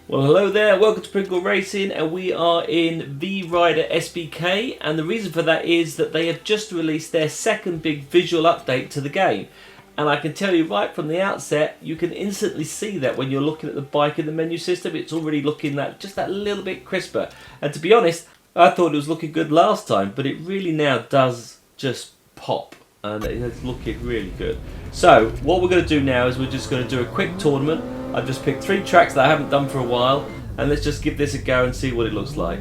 Well, hello there, welcome to Pringle Racing, and we are in VRider SBK, and the reason for that is that they have just released their second big visual update to the game. And I can tell you right from the outset, you can instantly see that when you're looking at the bike in the menu system, it's already looking just that little bit crisper. And to be honest, I thought it was looking good last time, but it really now does just pop, and it's looking really good. So, what we're going to do now is we're just going to do a quick tournament. I've just picked 3 tracks that I haven't done for a while, and let's just give this a go and see what it looks like.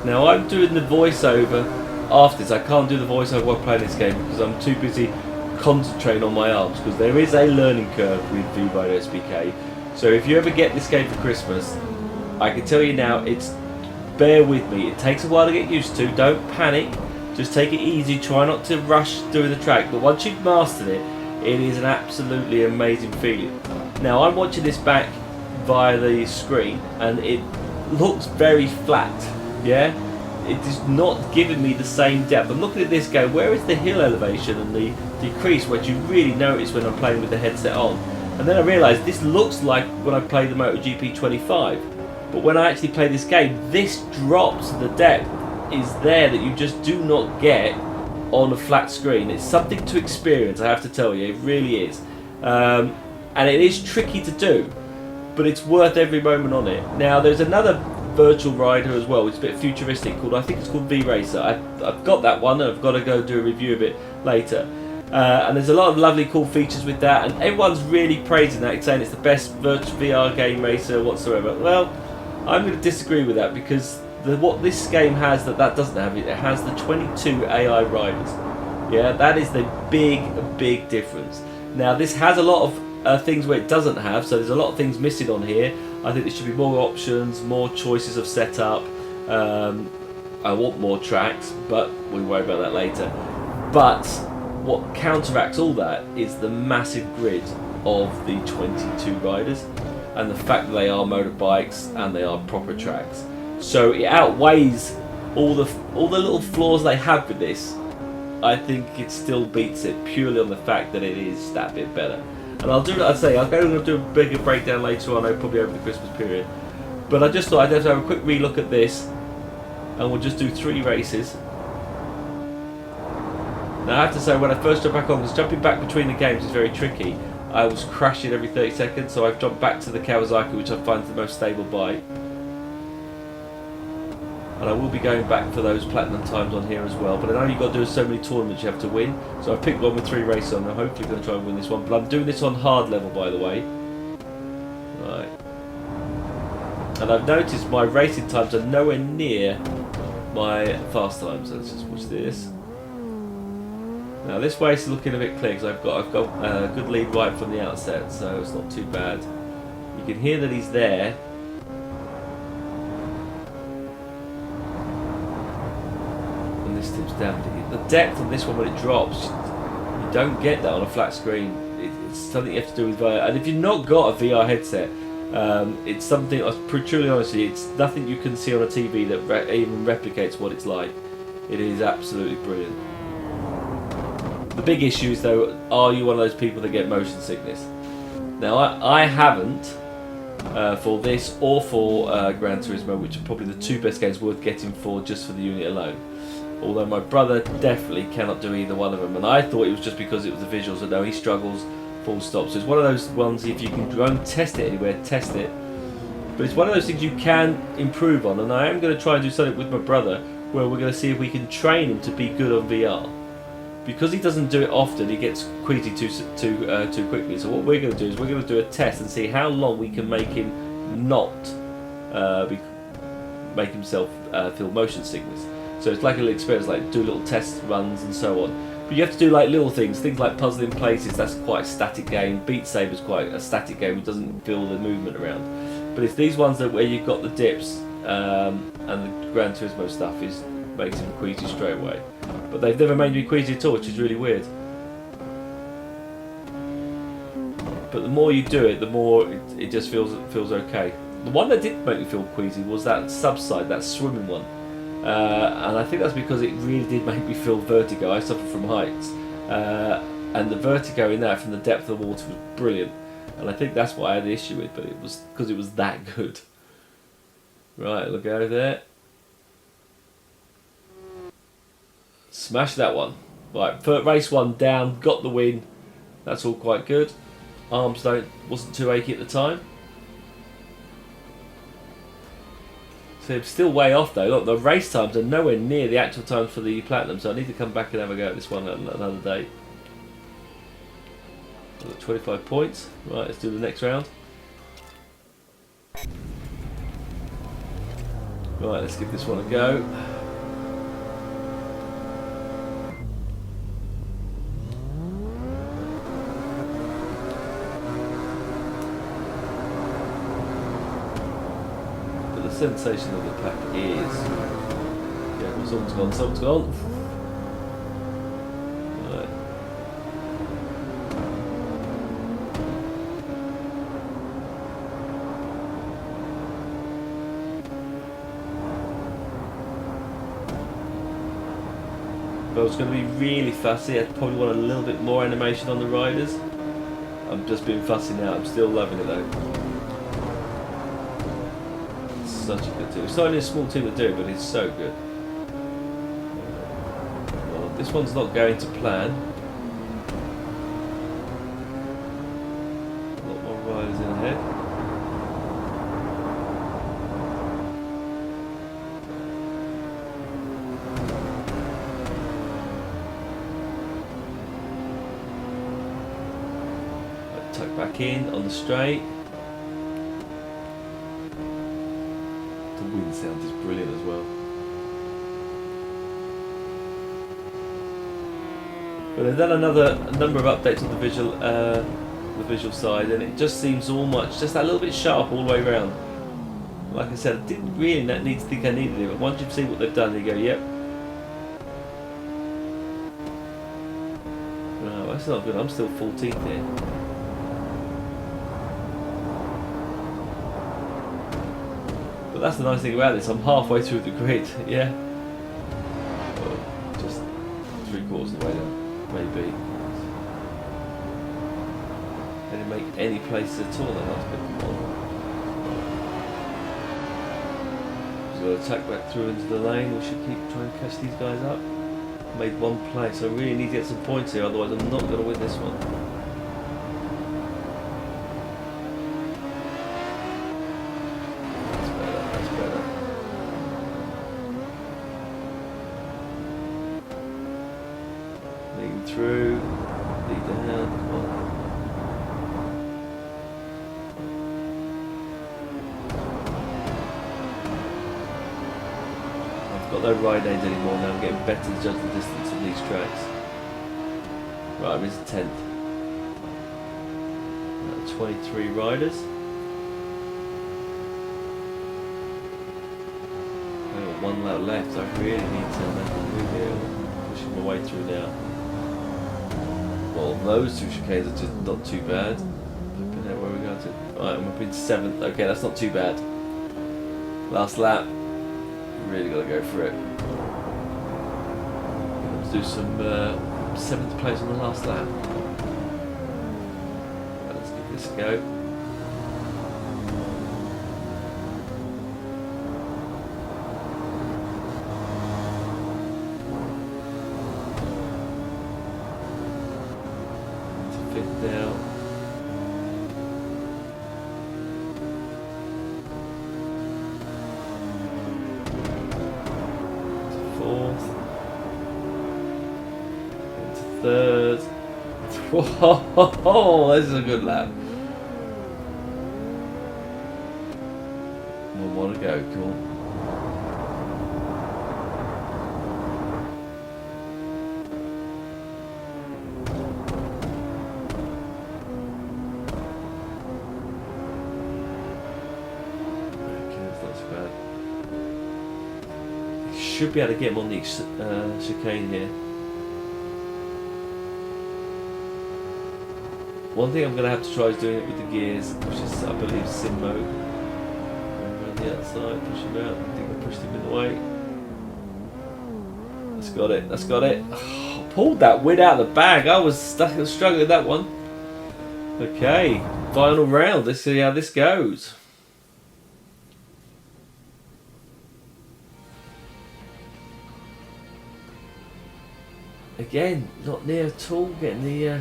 Now I'm doing the voiceover after this. I can't do the voiceover while playing this game because I'm too busy concentrating on my arms, because there is a learning curve with VRider SBK. So if you ever get this game for Christmas, I can tell you now, bear with me. It takes a while to get used to. Don't panic. Just take it easy. Try not to rush doing the track. But once you've mastered it, it is an absolutely amazing feeling. Now I'm watching this back via the screen and it looks very flat, yeah? It is not giving me the same depth. I'm looking at this going, where is the hill elevation and the decrease, which you really notice when I'm playing with the headset on? And then I realised this looks like when I play the MotoGP 25, but when I actually play this game, this drops. The depth is there that you just do not get on a flat screen. It's something to experience, I have to tell you. It really is, and it is tricky to do, but it's worth every moment on it. Now there's another virtual rider as well. It's a bit futuristic, I think it's called VRacer. I've got that one and I've got to go do a review of it later, and there's a lot of lovely cool features with that, and everyone's really praising that, saying it's the best virtual VR game racer whatsoever. Well, I'm going to disagree with that, because what this game has that doesn't have, it has the 22 AI riders. Yeah, that is the big difference. Now this has a lot of things where it doesn't have, so there's a lot of things missing on here. I think there should be more options, more choices of setup. I want more tracks, but we'll worry about that later. But what counteracts all that is the massive grid of the 22 riders, and the fact that they are motorbikes and they are proper tracks. So it outweighs all the little flaws they have with this. I think it still beats it purely on the fact that it is that bit better. And I'll do, I'd say, I'll go and do a bigger breakdown later on, probably over the Christmas period. But I just thought I'd have to have a quick relook at this, and we'll just do 3 races. Now I have to say, when I first jumped back on, because jumping back between the games is very tricky. I was crashing every 30 seconds, so I've jumped back to the Kawasaki, which I find the most stable bike. And I will be going back for those platinum times on here as well. But I know you've got to do so many tournaments you have to win. So I've picked one with 3 races on. I'm hopefully going to try and win this one. But I'm doing this on hard level, by the way. Right. And I've noticed my racing times are nowhere near my fast times. So let's just watch this. Now this race is looking a bit clear, because I've got a good lead right from the outset. So it's not too bad. You can hear that he's there. This tips down. The depth on this one, when it drops, you don't get that on a flat screen. It's something you have to do with VR. And if you've not got a VR headset, it's something, truly honestly, it's nothing you can see on a TV that even replicates what it's like. It is absolutely brilliant. The big issue is, though, are you one of those people that get motion sickness? Now I haven't for this or for Gran Turismo, which are probably the 2 best games worth getting for just for the unit alone. Although my brother definitely cannot do either one of them, and I thought it was just because it was the visuals, and no, he struggles full stop. So it's one of those ones, if you can go and test it anywhere, test it. But it's one of those things you can improve on, and I am going to try and do something with my brother where we're going to see if we can train him to be good on VR. Because he doesn't do it often, he gets queasy too quickly. So what we're going to do is we're going to do a test and see how long we can make him not make himself feel motion sickness. So it's like a little experience, like do little test runs and so on. But you have to do like little things like puzzle in places. That's quite a static game. Beat Saber's quite a static game. It doesn't feel the movement around. But it's these ones that where you've got the dips and the Gran Turismo stuff makes him queasy straight away. But they've never made me queasy at all, which is really weird. But the more you do it, the more it just feels okay. The one that did make me feel queasy was that subside, that swimming one. And I think that's because it really did make me feel vertigo. I suffer from heights, and the vertigo in that from the depth of the water was brilliant. And I think that's what I had the issue with, but it was because it was that good. Right, we'll go there. Smash that one. Right, race 1 down, got the win. That's all quite good. Arms wasn't too achy at the time. So I'm still way off though. Look, the race times are nowhere near the actual times for the Platinum, so I need to come back and have a go at this one at another day. I've got 25 points. Right, let's do the next round. Right, let's give this one a go. But the sensation of the pack is... yeah, well, someone's gone. Right. If I was going to be really fussy, I'd probably want a little bit more animation on the riders. I'm just being fussy now, I'm still loving it though. It's such a good team. It's not only a small team that do it, but it's so good. Well, this one's not going to plan. A lot more riders in ahead. Tuck back in on the straight. The wind sound is brilliant as well. But they've done a number of updates on the visual side, and it just seems just that little bit sharp all the way around. Like I said, I didn't really need to think I needed it, but once you've seen what they've done, you go, yep. No, that's not good. I'm still 14th here. But that's the nice thing about this, I'm halfway through the grid, yeah. Well, just 3/4 of the way down, maybe. I didn't make any places at all that last bit. Just got to tack back through into the lane, we should keep trying to catch these guys up. Made one place, I really need to get some points here, otherwise I'm not going to win this one. Through, lead down, come on. I've got no ride aids anymore now, I'm getting better to judge the distance of these tracks. Right, I'm in 10th. 23 riders. I've got one lap left, so I really need to make a move here. Pushing my way through now. Well, those two chicanes are just not too bad. Where are we going to? Right, I'm up in 7th. Okay, that's not too bad. Last lap. Really got to go for it. Let's do some 7th place on the last lap. Right, let's give this a go. Now. To 4th. Into 3rd. Whoa, this is a good lap. One more to go, come on. Should be able to get him on the chicane here. One thing I'm going to have to try is doing it with the gears, which is, I believe, sim mode. Around the outside, push him out. I think I pushed him in the way. That's got it, that's got it. Oh, pulled that win out of the bag. I was struggling with that one. Okay. Final round. Let's see how this goes. Again, not near at all. Getting the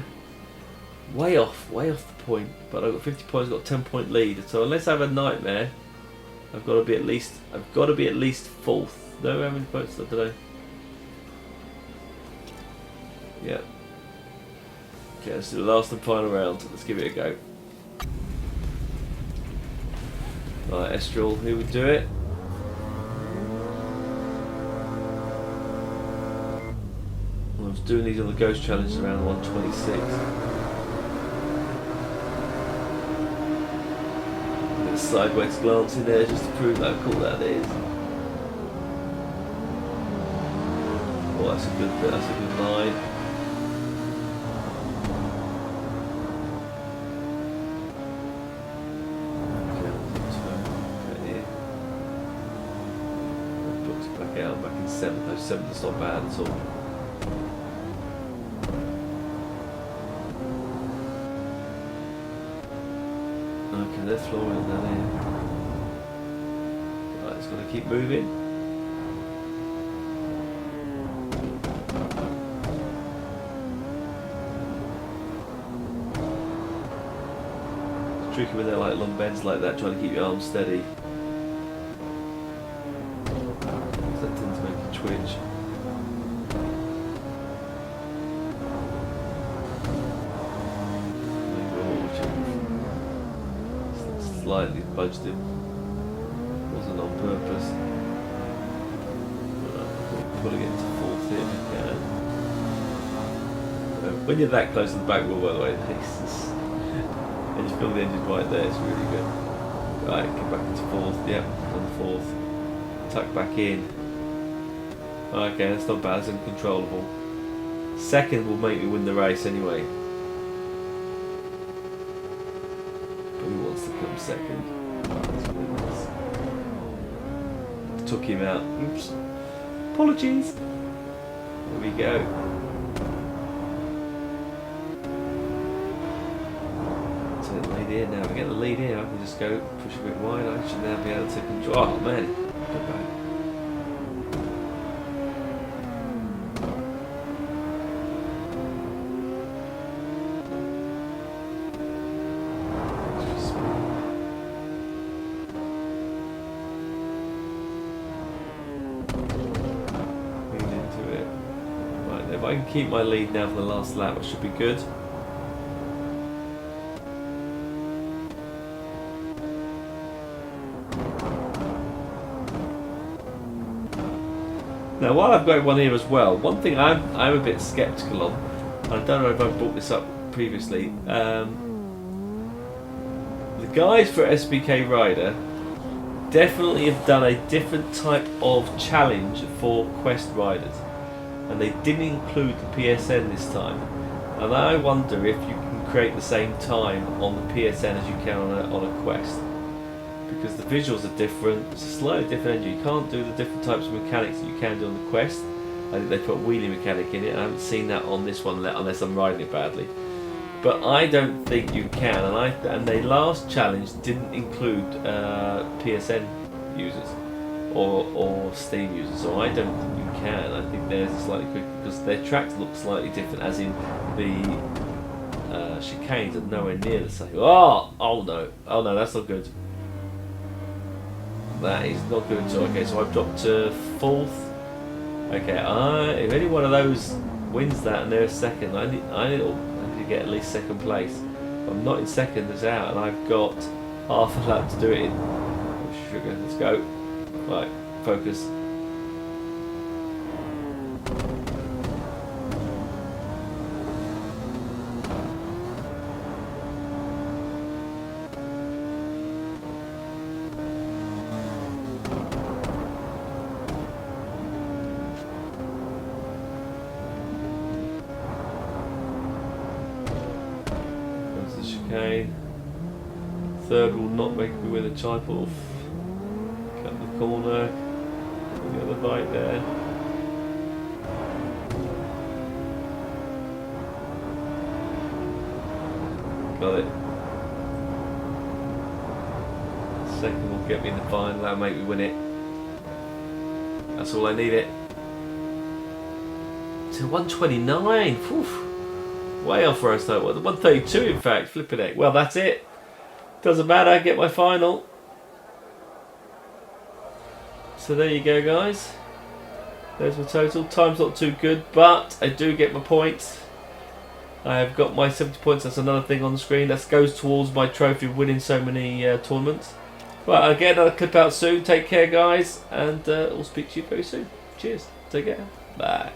way off the point. But I've got 50 points. Got a 10-point lead. So unless I have a nightmare, I've got to be at least fourth. No, how many points today? Yeah. Okay, let's do the last and final round. Let's give it a go. Right, Estrel, who would do it? I was doing these on the Ghost Challenge around 126. A sideways glance in there just to prove how cool that is. Oh, that's a good line. Back in 7th. Those 7th's not bad at all. Okay, they're flooring down here. Right, it's got to keep moving. It's tricky when they're like long bends like that, trying to keep your arms steady. Twitch. Slightly budged him. Wasn't on purpose. Pulling it to 4th here if you can. When you're that close to the back wheel, by the way, and you feel the engine right there, it's really good. Right, get back into 4th. Yep, on 4th. Tuck back in. Okay, that's not bad, it's uncontrollable. 2nd will make me win the race anyway. But who wants to come 2nd? Took him out. Oops. Apologies. There we go. So the lead here now. We get the lead here. I can just go push a bit wide. I should now be able to control. Oh man, go back. If I can keep my lead now for the last lap, I should be good. Now, while I've got one here as well, one thing I'm a bit sceptical on, and I don't know if I've brought this up previously. The guys for SBK Rider definitely have done a different type of challenge for Quest riders. And they didn't include the PSN this time, and I wonder if you can create the same time on the PSN as you can on a Quest, because the visuals are different. It's a slightly different engine. You can't do the different types of mechanics that you can do on the Quest. I think they put a wheelie mechanic in it. I haven't seen that on this one unless I'm riding it badly, but I don't think you can. And the last challenge didn't include PSN users or Steam users, so I don't think you can. I think theirs is slightly quicker because their tracks look slightly different, as in the chicanes are nowhere near the same. Oh no, that's not good. That is not good. So okay, so I've dropped to 4th. Okay, if any one of those wins that and they're 2nd, I need to get at least 2nd place. If I'm not in 2nd, it's out, and I've got half a lap to do it in. Oh, sugar, let's go. Right, focus. There's the chicane. 3rd will not make me win a type off. Cut the corner. The other bike there. Got it. Second will get me in the final. That'll make me win it. That's all I need it. To 129. Whew. Way off where I started. 132 in fact. Flipping it. Well, that's it. Doesn't matter. I get my final. So there you go, guys. There's my total. Time's not too good, but I do get my points. I have got my 70 points. That's another thing on the screen. That goes towards my trophy of winning so many tournaments. Right, I'll get another clip out soon. Take care, guys, and I'll speak to you very soon. Cheers. Take care. Bye.